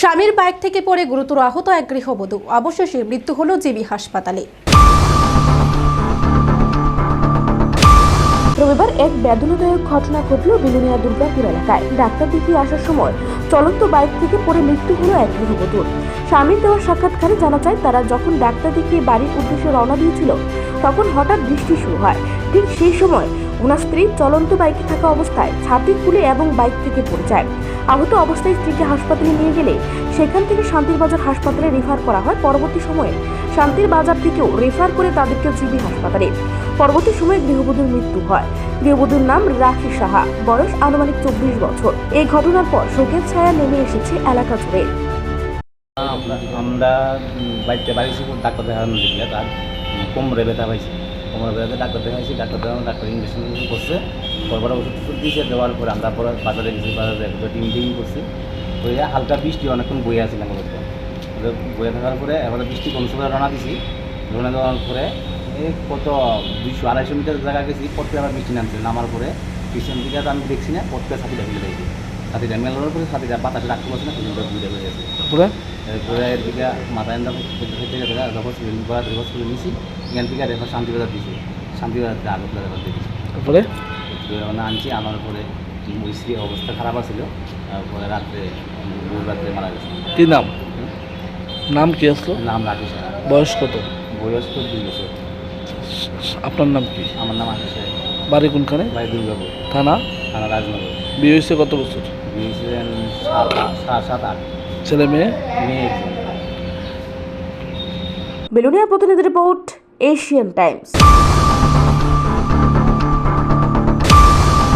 স্বামীর বাইক থেকে পড়ে গুরুতর আহত এক গৃহবধূ, অবশেষে মৃত্যু হলো জিবি হাসপাতালে। রবিবার এক বেদনাদায়ক ঘটনা ঘটল বিলোনিয়া দুর্গাপুর এলাকায়। ডাক্তার দেখিয়ে আসার সময় চলন্ত বাইক থেকে পড়ে মৃত্যু হলো এক গৃহবধূর। স্বামীর দেওয়া সাক্ষাৎকারে জানা যায়, তারা যখন ডাক্তার দেখিয়ে বাড়ির উদ্দেশ্যে রওনা দিয়েছিল তখন হঠাৎ বৃষ্টি শুরু হয়। ঠিক সেই সময় ওনার স্ত্রী চলন্ত বাইকে থাকা অবস্থায় ছাতি খুলে এবং বাইক থেকে পড়ে যায়। আহত অবস্থায় স্ত্রীকে হাসপাতালে নিয়ে গেলে সেখান থেকে শান্তির বাজার হাসপাতালে রেফার করা হয়। পরবর্তী সময়ে শান্তির বাজার থেকেও রেফার করে তাদেরকে জিবি হাসপাতালে। পরবর্তী সময়ে গৃহবধূর মৃত্যু হয়। গৃহবধূর নাম রাখি সাহা, বয়স আনুমানিক 24 বছর। এই ঘটনার পর শোকের ছায়া নেমে এসেছে এলাকা জুড়ে। আমরা বাড়িতে ডাক্তার দেখানোর দিকে তার কোমরে ব্যথা পাইছি। কোমরে ব্যথাতে ডাক্তার দেখাইছি। ডাক্তার দেখানো ডাক্তার ইঞ্জেকশন করছে, পরপর ওষুধ দিয়েছে। দেওয়ার পরে আমরা পরে বাজারে গেছি, বাজারে টিম করছি। ওই হালকা বৃষ্টি অনেকক্ষণ বয়ে আসছিলাম বলতে। বয়ে থাকার পরে এবার বৃষ্টি কম সময় রওনা দিছি। রওনা দেওয়ার পরে কত 200-250 মিটার জায়গা গেছি, পড়তে আবার বৃষ্টি নামছে। নামার পরে পিছন দিকে আমি দেখছি না, পড়তে ছাতিটা ফেলে দিয়েছি। ছাতিটা মেলানোর পরে ছাতিটা বাতাসে রাখতে পারছি না, পিছনটা ঘুরে হয়ে গেছে। এরপরে এর দিকে মাথায় খেতে গেছে, যখন রেফার করে নিয়েছি। এখান থেকে রেফার শান্তিবাজার দিয়েছি। শান্তিবাজার আগরতলা রেফার দিয়েছি। তারপরে আনছি, আনার পরে ওই স্ত্রী অবস্থা খারাপ আছিল। তারপরে রাত্রে মারা গেছে। কি নাম? নাম কি আসলো? নাম রাখি সাহা। বয়স কত? বয়স তো 2 বছর। আপনার নাম কি? আমার নাম আশিস সাহা। বাড়ি কোনখানে? বাড়ি দুর্গাপুর থানা? থানা রাজনগর। বিয়ে হয়েছে কত বছর? বিয়ে হয়েছিলেন 7-8। ছেলে মেয়ে? মেয়ে একজন। বিলোনিয়া প্রতিনিধি রিপোর্ট, এশিয়ান টাইমস।